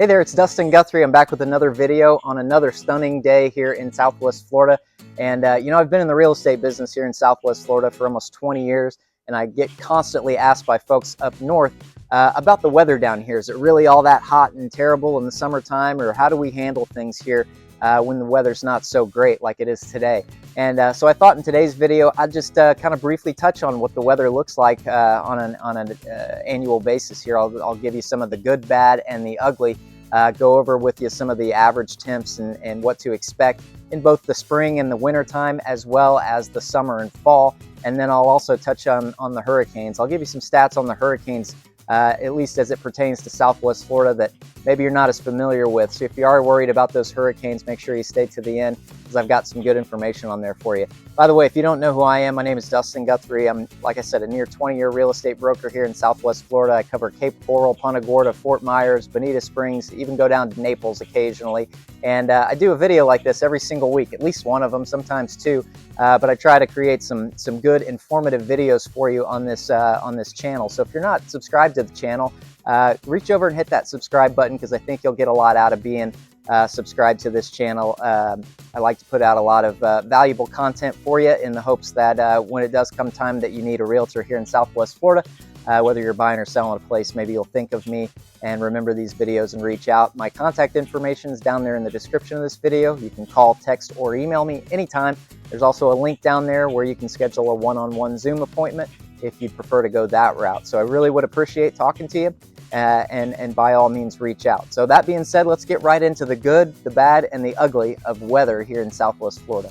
Hey there, it's Dustin Guthrie. I'm back with another video on another stunning day here in Southwest Florida. And I've been in the real estate business here in Southwest Florida for almost 20 years, and I get constantly asked by folks up north about the weather down here. Is it really all that hot and terrible in the summertime, or how do we handle things here when the weather's not so great like it is today? And so I thought in today's video, I'd just kind of briefly touch on what the weather looks like on an annual basis here. I'll give you some of the good, bad, and the ugly. Go over with you some of the average temps and what to expect in both the spring and the winter time, as well as the summer and fall. And then I'll also touch on the hurricanes. I'll give you some stats on the hurricanes, at least as it pertains to Southwest Florida, that maybe you're not as familiar with. So if you are worried about those hurricanes, make sure you stay to the end, because I've got some good information on there for you. By the way, if you don't know who I am, my name is Dustin Guthrie. I'm, like I said, a near 20-year real estate broker here in Southwest Florida. I cover Cape Coral, Punta Gorda, Fort Myers, Bonita Springs, even go down to Naples occasionally. And I do a video like this every single week, at least one of them, sometimes two. But I try to create some good informative videos for you on this channel. So if you're not subscribed to the channel, reach over and hit that subscribe button, because I think you'll get a lot out of being subscribed to this channel. I like to put out a lot of valuable content for you in the hopes that when it does come time that you need a realtor here in Southwest Florida, whether you're buying or selling a place, maybe you'll think of me and remember these videos and reach out. My contact information is down there in the description of this video. You can call, text, or email me anytime. There's also a link down there where you can schedule a one-on-one Zoom appointment if you'd prefer to go that route. So I really would appreciate talking to you, and by all means reach out. So that being said, let's get right into the good, the bad, and the ugly of weather here in Southwest Florida.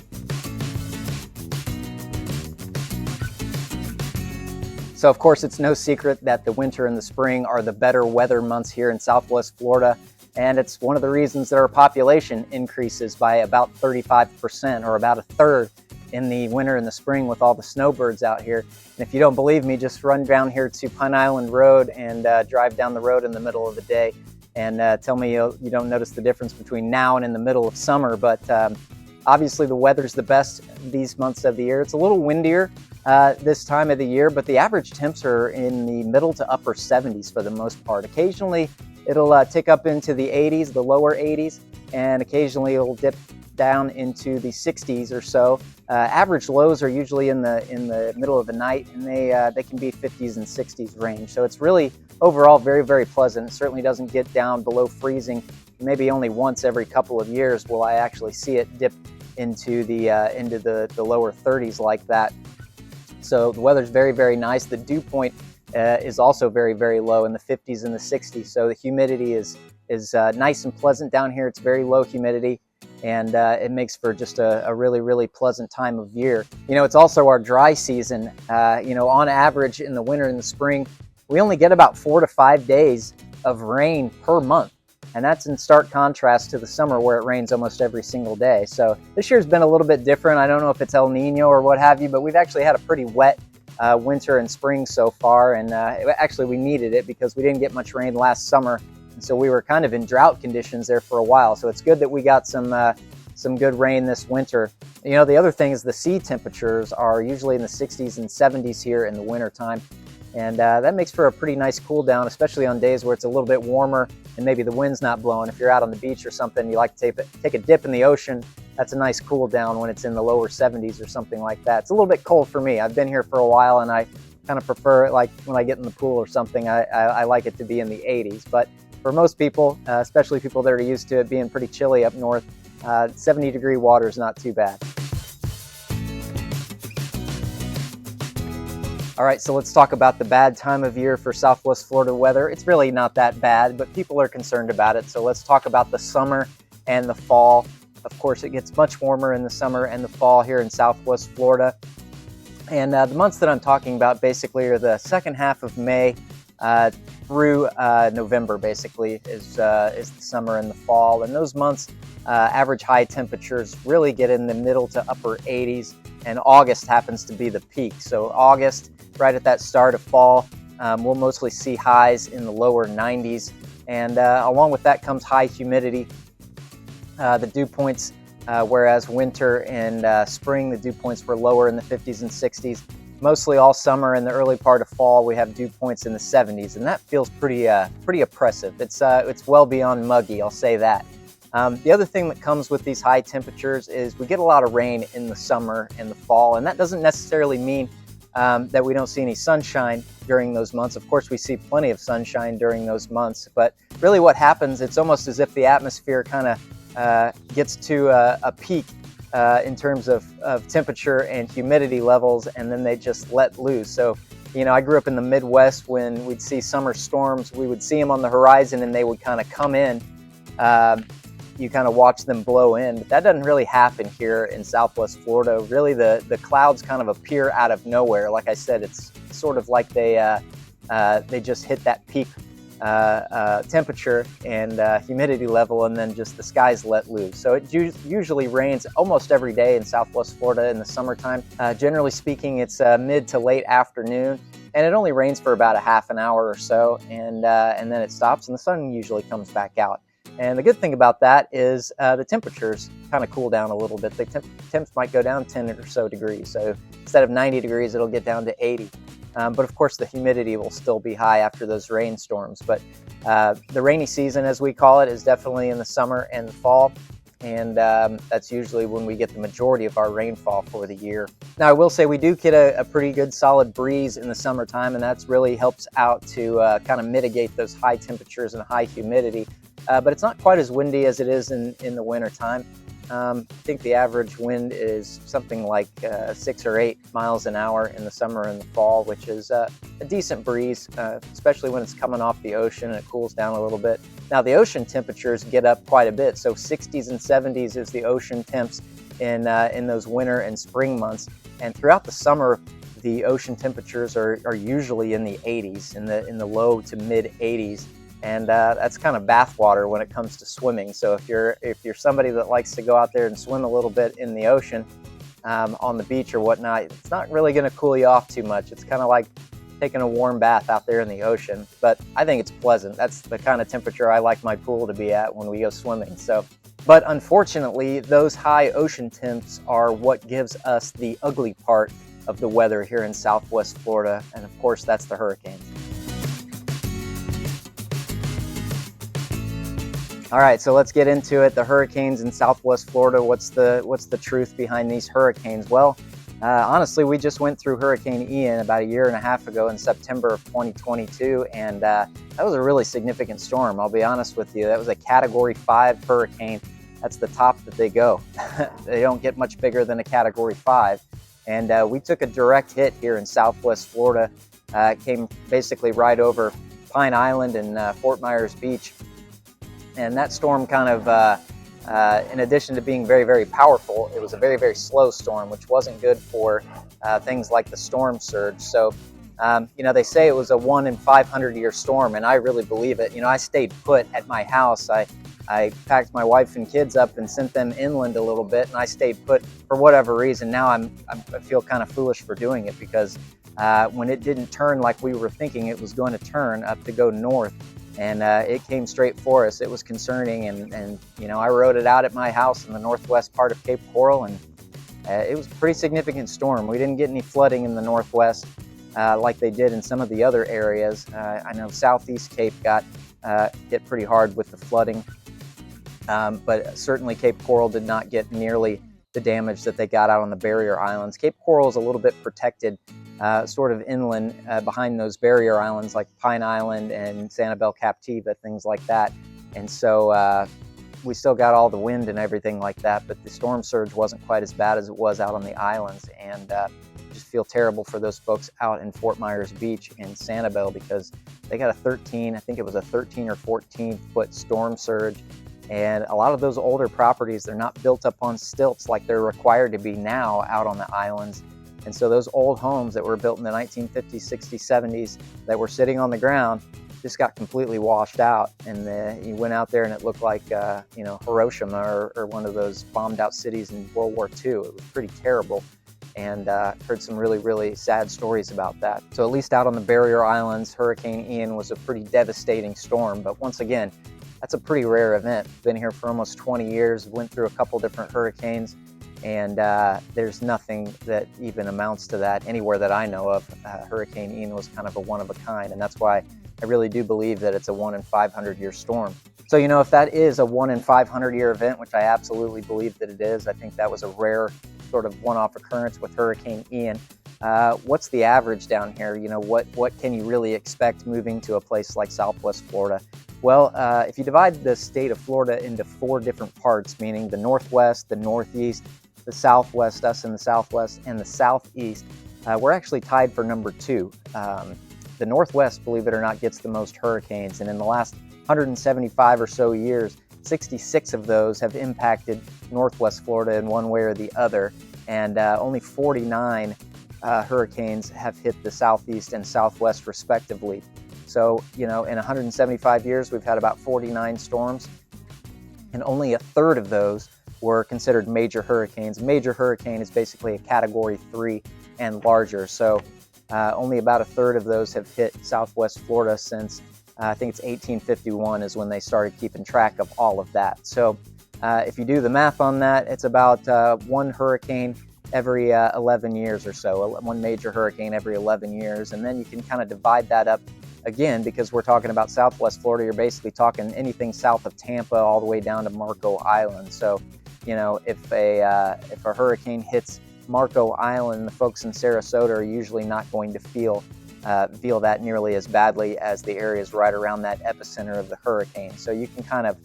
So of course, it's no secret that the winter and the spring are the better weather months here in Southwest Florida. And it's one of the reasons that our population increases by about 35%, or about a third, in the winter and the spring with all the snowbirds out here. And if you don't believe me, just run down here to Pine Island Road and drive down the road in the middle of the day and tell me you don't notice the difference between now and in the middle of summer. But obviously the weather's the best these months of the year. It's a little windier this time of the year, but the average temps are in the middle to upper 70s for the most part. Occasionally it'll tick up into the 80s, the lower 80s, and occasionally it'll dip down into the 60s or so. Average lows are usually in the middle of the night, and they can be 50s and 60s range. So it's really overall very, very pleasant. It certainly doesn't get down below freezing. Maybe only once every couple of years will I actually see it dip into the lower 30s like that. So the weather's very, very nice. The dew point is also very, very low in the 50s and the 60s. So the humidity is nice and pleasant down here. It's very low humidity, and it makes for just a really, really pleasant time of year. It's also our dry season. On average in the winter and the spring, we only get about 4 to 5 days of rain per month. And that's in stark contrast to the summer, where it rains almost every single day. So this year's been a little bit different. I don't know if it's El Nino or what have you, but we've actually had a pretty wet winter and spring so far. And actually we needed it, because we didn't get much rain last summer. And so we were kind of in drought conditions there for a while. So it's good that we got some good rain this winter. The other thing is the sea temperatures are usually in the 60s and 70s here in the winter time. And that makes for a pretty nice cool down, especially on days where it's a little bit warmer and maybe the wind's not blowing. If you're out on the beach or something, you like to take a dip in the ocean, that's a nice cool down when it's in the lower 70s or something like that. It's a little bit cold for me. I've been here for a while, and I kind of prefer it, like when I get in the pool or something, I like it to be in the 80s. But for most people, especially people that are used to it being pretty chilly up north, 70-degree water is not too bad. All right, so let's talk about the bad time of year for Southwest Florida weather. It's really not that bad, but people are concerned about it. So let's talk about the summer and the fall. Of course, it gets much warmer in the summer and the fall here in Southwest Florida. And the months that I'm talking about basically are the second half of May through November, basically, is the summer and the fall. And those months, average high temperatures really get in the middle to upper 80s, and August happens to be the peak. So August, right at that start of fall, we'll mostly see highs in the lower 90s. And along with that comes high humidity. The dew points, whereas winter and spring, the dew points were lower in the 50s and 60s. mostly all summer and the early part of fall, we have dew points in the 70s, and that feels pretty oppressive. It's well beyond muggy, I'll say that. The other thing that comes with these high temperatures is we get a lot of rain in the summer and the fall, and that doesn't necessarily mean that we don't see any sunshine during those months. Of course, we see plenty of sunshine during those months, but really what happens, it's almost as if the atmosphere kind of gets to a peak in terms of temperature and humidity levels, and then they just let loose. So, you know, I grew up in the Midwest. When we'd see summer storms, we would see them on the horizon and they would kind of come in. You kind of watch them blow in, but that doesn't really happen here in Southwest Florida. Really, the clouds kind of appear out of nowhere. Like I said, it's sort of like they just hit that peak temperature and humidity level, and then just the skies let loose. So it usually rains almost every day in Southwest Florida in the summertime. Generally speaking, it's mid to late afternoon, and it only rains for about a half an hour or so, and then it stops, and the sun usually comes back out. And the good thing about that is the temperatures kind of cool down a little bit. The temps might go down 10 or so degrees. So instead of 90 degrees, it'll get down to 80. But of course, the humidity will still be high after those rainstorms. But the rainy season, as we call it, is definitely in the summer and the fall. And that's usually when we get the majority of our rainfall for the year. Now, I will say we do get a pretty good solid breeze in the summertime, and that's really helps out to kind of mitigate those high temperatures and high humidity. But it's not quite as windy as it is in the wintertime. I think the average wind is something like 6 or 8 miles an hour in the summer and the fall, which is a decent breeze, especially when it's coming off the ocean and it cools down a little bit. Now, the ocean temperatures get up quite a bit, so 60s and 70s is the ocean temps in those winter and spring months. And throughout the summer, the ocean temperatures are usually in the 80s, in the low to mid 80s. And that's kind of bathwater when it comes to swimming. So if you're somebody that likes to go out there and swim a little bit in the ocean, on the beach or whatnot, it's not really going to cool you off too much. It's kind of like taking a warm bath out there in the ocean, but I think it's pleasant. That's the kind of temperature I like my pool to be at when we go swimming. So, but unfortunately, those high ocean temps are what gives us the ugly part of the weather here in Southwest Florida, and of course, that's the hurricanes. All right, so let's get into it. The hurricanes in Southwest Florida. What's the truth behind these hurricanes? Well, honestly, we just went through Hurricane Ian about a year and a half ago in September of 2022, and that was a really significant storm. I'll be honest with you. That was a Category 5 hurricane. That's the top that they go. They don't get much bigger than a Category 5. And we took a direct hit here in Southwest Florida. It came basically right over Pine Island and Fort Myers Beach. And that storm kind of, in addition to being very, very powerful, it was a very, very slow storm, which wasn't good for things like the storm surge. So, you know, they say it was a 1 in 500 year storm, and I really believe it. You know, I stayed put at my house. I packed my wife and kids up and sent them inland a little bit, and I stayed put for whatever reason. Now I feel kind of foolish for doing it, because when it didn't turn like we were thinking it was going to turn up to go north, and it came straight for us. It was concerning, and you know, I rode it out at my house in the northwest part of Cape Coral, and it was a pretty significant storm. We didn't get any flooding in the northwest like they did in some of the other areas. I know Southeast Cape got hit pretty hard with the flooding, but certainly Cape Coral did not get nearly the damage that they got out on the barrier islands. Cape Coral is a little bit protected, sort of inland behind those barrier islands like Pine Island and Sanibel Captiva, things like that. And so we still got all the wind and everything like that, but the storm surge wasn't quite as bad as it was out on the islands. And just feel terrible for those folks out in Fort Myers Beach and Sanibel, because they got I think it was a 13 or 14 foot storm surge. And a lot of those older properties, they're not built up on stilts like they're required to be now out on the islands. And so those old homes that were built in the 1950s, 60s, 70s that were sitting on the ground just got completely washed out. And you went out there and it looked like, you know, Hiroshima or one of those bombed out cities in World War II. It was pretty terrible. And heard some really, really sad stories about that. So at least out on the barrier islands, Hurricane Ian was a pretty devastating storm. But once again, that's a pretty rare event. Been here for almost 20 years, went through a couple different hurricanes. and there's nothing that even amounts to that anywhere that I know of. Hurricane Ian was kind of a one of a kind, and that's why I really do believe that it's a 1 in 500 year storm. So, you know, if that is a 1 in 500 year event, which I absolutely believe that it is, I think that was a rare sort of one-off occurrence with Hurricane Ian. What's the average down here? You know, what can you really expect moving to a place like Southwest Florida? Well, if you divide the state of Florida into 4 different parts, meaning the Northwest, the Northeast, the Southwest, us in the Southwest, and the Southeast, we're actually tied for number 2. The Northwest, believe it or not, gets the most hurricanes, and in the last 175 or so years, 66 of those have impacted Northwest Florida in one way or the other, and only 49 hurricanes have hit the Southeast and Southwest respectively. So, you know, in 175 years, we've had about 49 storms, and only a third of those were considered major hurricanes. Major hurricane is basically a category 3 and larger. So only about a third of those have hit Southwest Florida since I think it's 1851 is when they started keeping track of all of that. So if you do the math on that, it's about 1 hurricane every 11 years or so, 1 major hurricane every 11 years. And then you can kind of divide that up again, because we're talking about Southwest Florida. You're basically talking anything south of Tampa all the way down to Marco Island. So, you know, if a hurricane hits Marco Island, the folks in Sarasota are usually not going to feel that nearly as badly as the areas right around that epicenter of the hurricane. So you can kind of,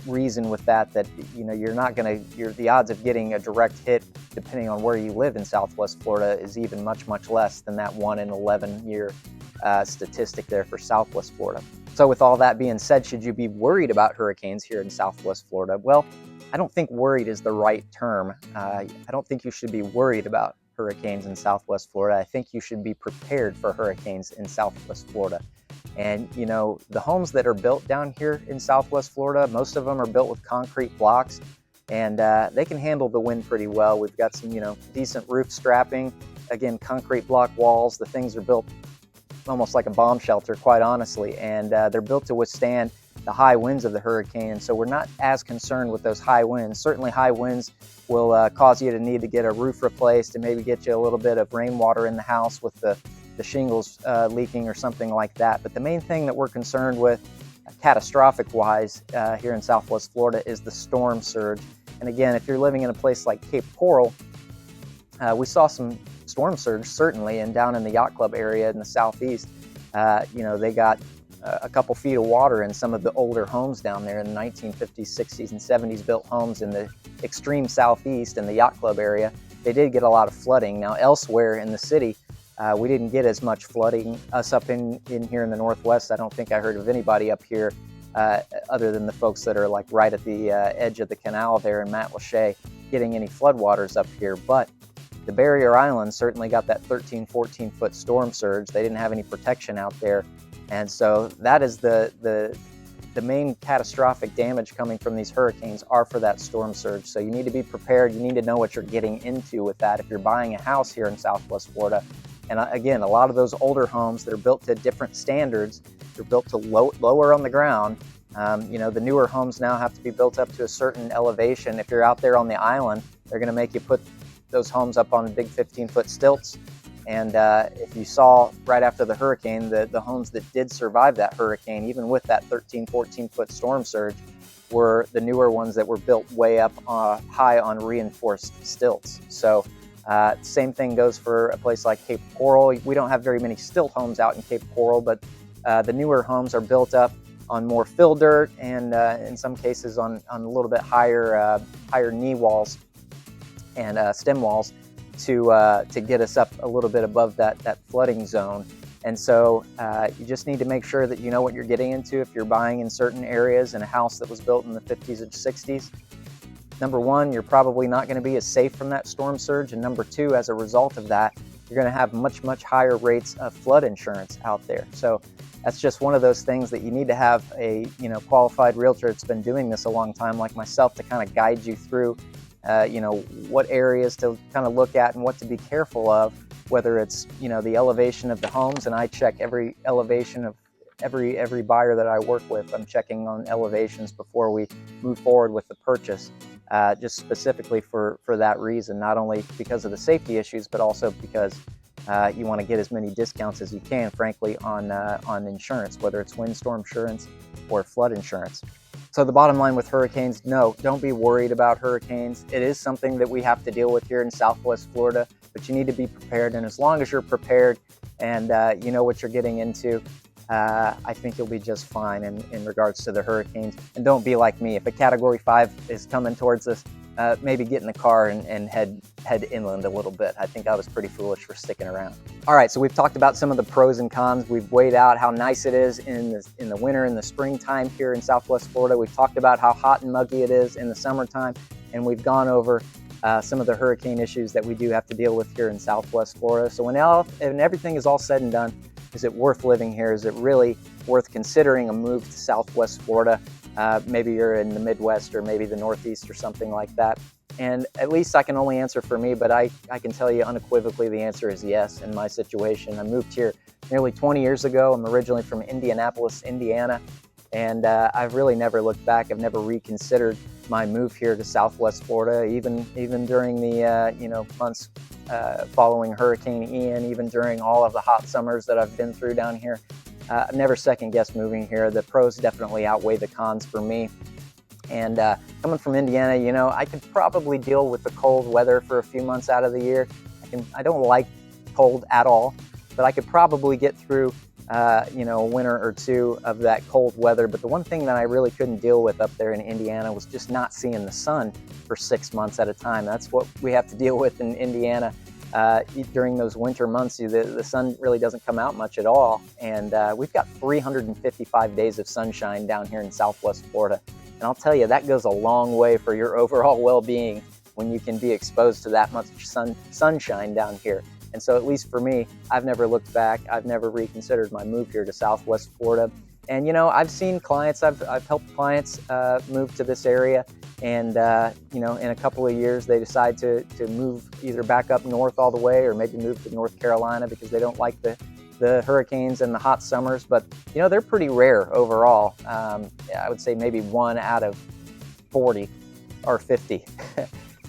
reason with that, you know, the odds of getting a direct hit, depending on where you live in Southwest Florida, is even much, much less than that 1 in 11 year statistic there for Southwest Florida. So with all that being said, should you be worried about hurricanes here in Southwest Florida? Well, I don't think worried is the right term. I don't think you should be worried about hurricanes in Southwest Florida. I think you should be prepared for hurricanes in Southwest Florida. And, you know, the homes that are built down here in Southwest Florida, most of them are built with concrete blocks, and they can handle the wind pretty well. We've got some, you know, decent roof strapping. Again, concrete block walls. The things are built almost like a bomb shelter, quite honestly, and they're built to withstand the high winds of the hurricane. And so we're not as concerned with those high winds. Certainly high winds will cause you to need to get a roof replaced and maybe get you a little bit of rainwater in the house with the shingles leaking or something like that. But the main thing that we're concerned with, catastrophic wise, here in Southwest Florida is the storm surge. And again, if you're living in a place like Cape Coral, we saw some storm surge certainly, and down in the yacht club area in the southeast, you know, they got a couple feet of water in some of the older homes down there in the 1950s, 60s, and 70s built homes in the extreme southeast in the yacht club area. They did get a lot of flooding. Now elsewhere in the city, we didn't get as much flooding. Us up in here in the Northwest, I don't think I heard of anybody up here other than the folks that are like right at the edge of the canal there in Matlacha getting any floodwaters up here. But the barrier islands certainly got that 13, 14 foot storm surge. They didn't have any protection out there. And so that is the main catastrophic damage coming from these hurricanes are for that storm surge. So you need to be prepared. You need to know what you're getting into with that if you're buying a house here in Southwest Florida. And again, a lot of those older homes that are built to different standards, they're built to lower on the ground. You know, the newer homes now have to be built up to a certain elevation. If you're out there on the island, they're going to make you put those homes up on big 15-foot stilts. And if you saw right after the hurricane, the homes that did survive that hurricane, even with that 13, 14-foot storm surge, were the newer ones that were built way up high on reinforced stilts. So same thing goes for a place like Cape Coral. We don't have very many stilt homes out in Cape Coral, but the newer homes are built up on more fill dirt and in some cases on a little bit higher knee walls and stem walls to get us up a little bit above that flooding zone. And so you just need to make sure that you know what you're getting into if you're buying in certain areas in a house that was built in the 50s or 60s. Number one, you're probably not going to be as safe from that storm surge. And number two, as a result of that, you're going to have much, much higher rates of flood insurance out there. So that's just one of those things that you need to have a qualified realtor that's been doing this a long time like myself to kind of guide you through what areas to kind of look at and what to be careful of, whether it's, the elevation of the homes. And I check every elevation of every buyer that I work with. I'm checking on elevations before we move forward with the purchase. just specifically for that reason, not only because of the safety issues, but also because you want to get as many discounts as you can, frankly, on insurance, whether it's windstorm insurance or flood insurance. So the bottom line with hurricanes, no, don't be worried about hurricanes. It is something that we have to deal with here in Southwest Florida, but you need to be prepared. And as long as you're prepared and you know what you're getting into, I think you'll be just fine in regards to the hurricanes. And don't be like me. If a Category 5 is coming towards us, maybe get in the car and head inland a little bit. I think I was pretty foolish for sticking around. All right, so we've talked about some of the pros and cons. We've weighed out how nice it is in the winter and the springtime here in Southwest Florida. We've talked about how hot and muggy it is in the summertime, and we've gone over some of the hurricane issues that we do have to deal with here in Southwest Florida. So when everything is all said and done, is it worth living here? Is it really worth considering a move to Southwest Florida? Maybe you're in the Midwest or maybe the Northeast or something like that. And at least I can only answer for me, but I can tell you unequivocally the answer is yes in my situation. I moved here nearly 20 years ago. I'm originally from Indianapolis, Indiana, and I've really never looked back. I've never reconsidered my move here to Southwest Florida, even during the months following Hurricane Ian, even during all of the hot summers that I've been through down here. I've never second-guessed moving here. The pros definitely outweigh the cons for me. And coming from Indiana, I could probably deal with the cold weather for a few months out of the year. I don't like cold at all, but I could probably get through a winter or two of that cold weather. But the one thing that I really couldn't deal with up there in Indiana was just not seeing the sun for 6 months at a time. That's what we have to deal with in Indiana. During those winter months, the sun really doesn't come out much at all. And we've got 355 days of sunshine down here in Southwest Florida. And I'll tell you, that goes a long way for your overall well-being when you can be exposed to that much sunshine down here. And so at least for me, I've never looked back. I've never reconsidered my move here to Southwest Florida. And I've seen clients, I've helped clients move to this area, and in a couple of years they decide to move either back up north all the way or maybe move to North Carolina because they don't like the hurricanes and the hot summers. But they're pretty rare overall. I would say maybe 1 out of 40 or 50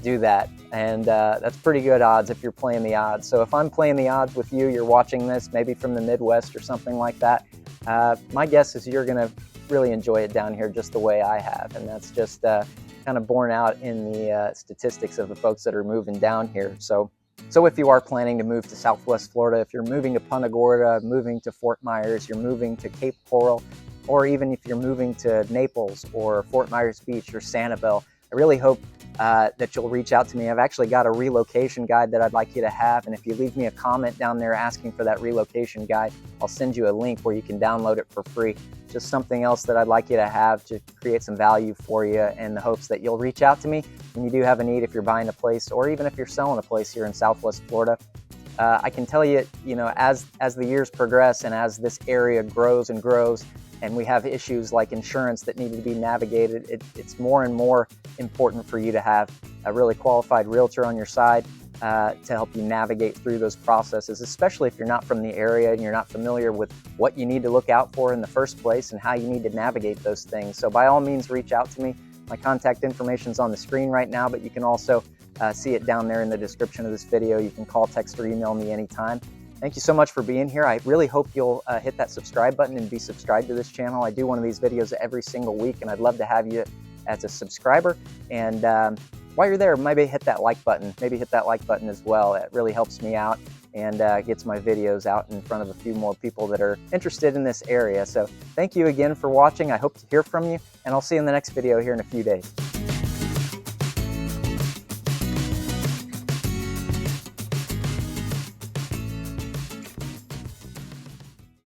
do that, and that's pretty good odds if you're playing the odds. So if I'm playing the odds with you, you're watching this maybe from the Midwest or something like that, my guess is you're going to really enjoy it down here just the way I have, and that's just kind of borne out in the statistics of the folks that are moving down here. So if you are planning to move to Southwest Florida, if you're moving to Punta Gorda, moving to Fort Myers, you're moving to Cape Coral, or even if you're moving to Naples or Fort Myers Beach or Sanibel, I really hope that you'll reach out to me. I've actually got a relocation guide that I'd like you to have, and if you leave me a comment down there asking for that relocation guide, I'll send you a link where you can download it for free. Just something else that I'd like you to have to create some value for you, in the hopes that you'll reach out to me when you do have a need, if you're buying a place or even if you're selling a place here in Southwest Florida. I can tell you, as the years progress and as this area grows and grows, and we have issues like insurance that need to be navigated, it's more and more important for you to have a really qualified realtor on your side to help you navigate through those processes, especially if you're not from the area and you're not familiar with what you need to look out for in the first place and how you need to navigate those things. So by all means, reach out to me. My contact information is on the screen right now, but you can also see it down there in the description of this video. You can call, text, or email me anytime. Thank you so much for being here. I really hope you'll hit that subscribe button and be subscribed to this channel. I do one of these videos every single week, and I'd love to have you as a subscriber. And while you're there, maybe hit that like button. Maybe hit that like button as well. It really helps me out and gets my videos out in front of a few more people that are interested in this area. So thank you again for watching. I hope to hear from you, and I'll see you in the next video here in a few days.